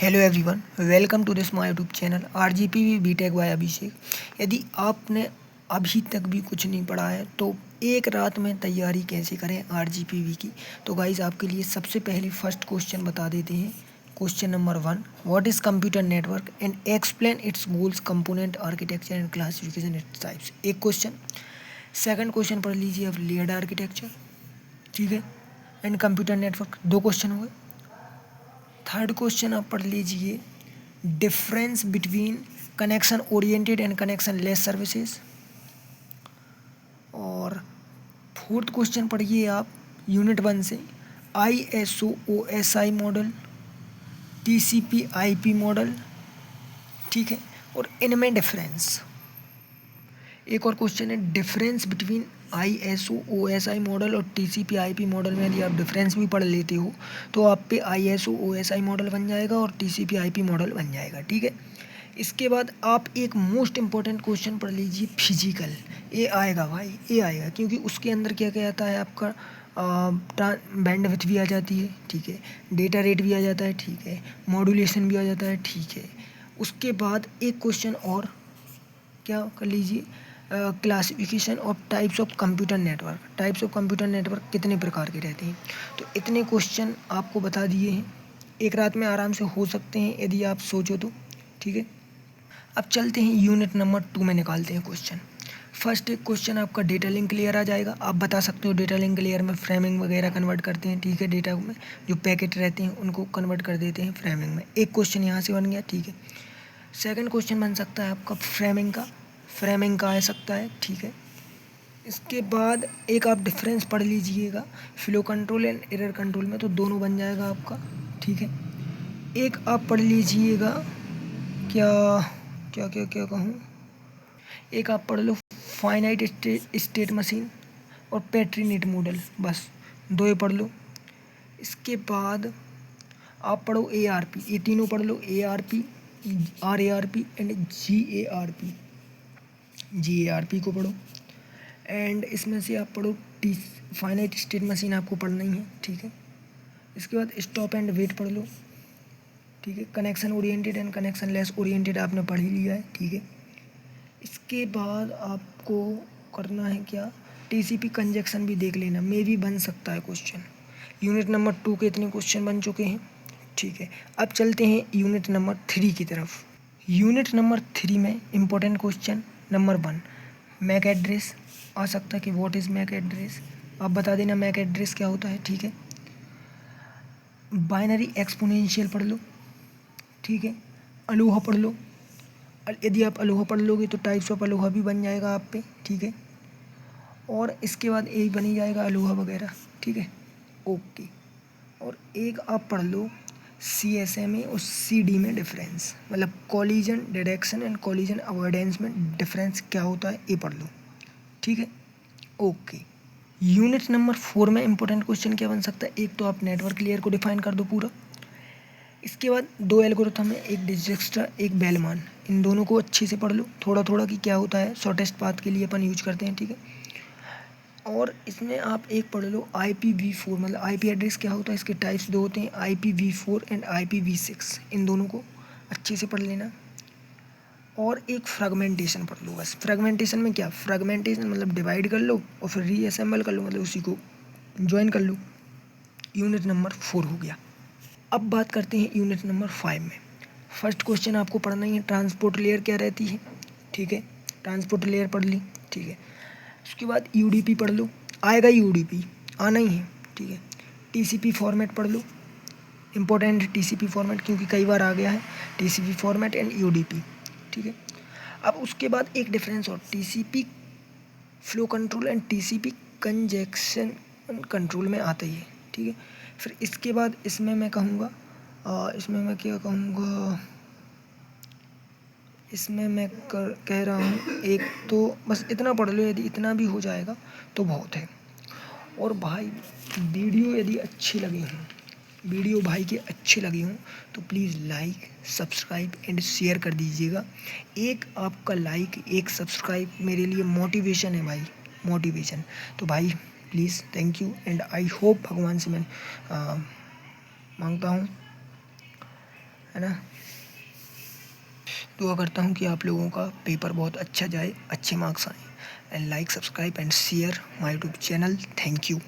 Hello everyone, welcome to this my YouTube channel RGPV BTech by Abhishek. यदि आपने अभी तक भी कुछ नहीं पढ़ा है तो एक रात में तैयारी कैसे करें आरजीपीवी की, तो गाइस आपके लिए सबसे पहले फर्स्ट क्वेश्चन बता देते हैं। Question number 1, what is computer network and explain it's goals, component, architecture and classification its types. एक क्वेश्चन। सेकंड क्वेश्चन पढ़ लीजिए अब, लेयर्ड आर्किटेक्चर, ठीक है, एंड कंप्यूटर नेटवर्क। दो क्वेश्चन हुए। थर्ड क्वेश्चन आप पढ़ लीजिए, difference between connection oriented and connection less services. और फोर्थ क्वेश्चन पढ़िए आप यूनिट 1 से, ISO OSI model, TCP IP model, ठीक है, और इनमें डिफरेंस। एक और क्वेश्चन है, difference between ISO OSI model और TCP IP मॉडल में यदि आप डिफरेंस भी पढ़ लेते हो तो आप पे ISO OSI मॉडल बन जाएगा और TCP IP मॉडल बन जाएगा, ठीक है। इसके बाद आप एक मोस्ट इम्पॉर्टेंट क्वेश्चन पढ़ लीजिए, फिजिकल। ये आएगा भाई, ये आएगा, क्योंकि उसके अंदर क्या क्या आता है आपका, बैंडविड्थ भी आ जाती है, ठीक है, डेटा रेट भी आ जाता है, ठीक है, मॉड्यूलेशन भी आ जाता है, ठीक है। उसके बाद एक क्वेश्चन और क्या कर लीजिए, classification of types of computer network. Types of computer network कितने प्रकार के रहते हैं, तो इतने क्वेश्चन आपको बता दिए हैं। एक रात में आराम से हो सकते हैं यदि आप सोचो तो, ठीक है। अब चलते हैं यूनिट नंबर 2 में, निकालते हैं क्वेश्चन। फर्स्ट एक क्वेश्चन आपका डेटा लिंक लेयर आ जाएगा। आप बता सकते हो डेटा लिंक लेयर में फ्रेमिंग वगैरह कन्वर्ट करते हैं, ठीक है, डेटा में जो पैकेट रहते हैं उनको कन्वर्ट कर देते हैं फ्रेमिंग में। एक क्वेश्चन यहाँ से बन गया, ठीक है। सेकंड क्वेश्चन बन सकता है आपका फ्रेमिंग का आ सकता है, ठीक है। इसके बाद एक आप डिफरेंस पढ़ लीजिएगा flow control and error control में, तो दोनों बन जाएगा आपका, ठीक है। एक आप पढ़ लीजिएगा, क्या क्या क्या क्या कहूँ, एक आप पढ़ लो फाइनाइट स्टेट मशीन और पेट्रीनेट मॉडल, बस दो ये पढ़ लो। इसके बाद आप पढ़ो ARP, ये तीनों पढ़ लो, ARP, RARP एंड GARP को पढ़ो। एंड इसमें से आप पढ़ो टी फाइनाइट स्टेट मशीन, आपको पढ़ना ही है, ठीक है। इसके बाद स्टॉप एंड वेट पढ़ लो, ठीक है। Connection oriented and connection less oriented आपने पढ़ ही लिया है, ठीक है। इसके बाद आपको करना है क्या, TCP कंजक्शन भी देख लेना, मे भी बन सकता है क्वेश्चन। यूनिट नंबर 2 के इतने क्वेश्चन बन चुके हैं, ठीक है। अब चलते हैं यूनिट नंबर 3 की तरफ। यूनिट नंबर 3 में important question number 1, MAC address आ सकता है कि व्हाट इज़ मैक एड्रेस, आप बता देना मैक एड्रेस क्या होता है, ठीक है। बाइनरी एक्सपोनेंशियल पढ़ लो, ठीक है। अलोहा पढ़ लो, यदि आप अलोहा पढ़ लोगे तो टाइप्स ऑफ अलोहा भी बन जाएगा आप पे, ठीक है। और इसके बाद यही बनी जाएगा अलोहा वगैरह, ठीक है, ओके। और एक आप पढ़ लो CSMA और CD में डिफरेंस, मतलब collision detection and collision avoidance में डिफरेंस क्या होता है, ये पढ़ लो, ठीक है, ओके। यूनिट नंबर 4 में इंपॉर्टेंट क्वेश्चन क्या बन सकता है, एक तो आप नेटवर्क लेयर को डिफाइन कर दो पूरा। इसके बाद दो एल्गोरिथम है, एक डिजक्स्ट्रा एक बेलमान, इन दोनों को अच्छे से पढ़ लो थोड़ा थोड़ा कि क्या होता है, शॉर्टेस्ट पाथ के लिए अपन यूज करते हैं, ठीक है। और इसमें आप एक पढ़ लो IPv4, मतलब IP एड्रेस क्या होता है, इसके टाइप्स दो होते हैं, IPv4 एंड IPv6, इन दोनों को अच्छे से पढ़ लेना। और एक फ्रेगमेंटेशन पढ़ लो बस। फ्रेगमेंटेशन में क्या, फ्रेगमेंटेशन मतलब डिवाइड कर लो और फिर रीअसेंबल कर लो, मतलब उसी को ज्वाइन कर लो। यूनिट नंबर 4 हो गया। अब बात करते हैं यूनिट नंबर 5 में। फर्स्ट क्वेश्चन आपको पढ़ना ही है, ट्रांसपोर्ट लेयर क्या रहती है, ठीक है, ट्रांसपोर्ट लेयर पढ़ ली, ठीक है। उसके बाद UDP पढ़ लो, आएगा UDP, आना ही है, ठीक है। TCP फॉर्मेट पढ़ लो, इम्पोर्टेंट TCP फॉर्मेट क्योंकि कई बार आ गया है, TCP फॉर्मेट एंड UDP, ठीक है। अब उसके बाद एक डिफरेंस और, TCP flow control and TCP conjunction control में आता ही है, ठीक है। फिर इसके बाद इसमें मैं कहूँगा, इसमें मैं क्या कहूँगा, इसमें मैं कह रहा हूँ एक तो बस इतना पढ़ लो, यदि इतना भी हो जाएगा तो बहुत है। और भाई वीडियो यदि अच्छी लगी हो, वीडियो भाई के अच्छे लगे हों तो please like subscribe and share कर दीजिएगा। एक आपका लाइक एक सब्सक्राइब मेरे लिए मोटिवेशन है भाई, मोटिवेशन। तो भाई please thank you and I hope, भगवान से मैं मांगता हूँ है ना। दुआ करता हूँ कि आप लोगों का पेपर बहुत अच्छा जाए, अच्छे मार्क्स आए। And like, subscribe and share my YouTube channel. Thank you.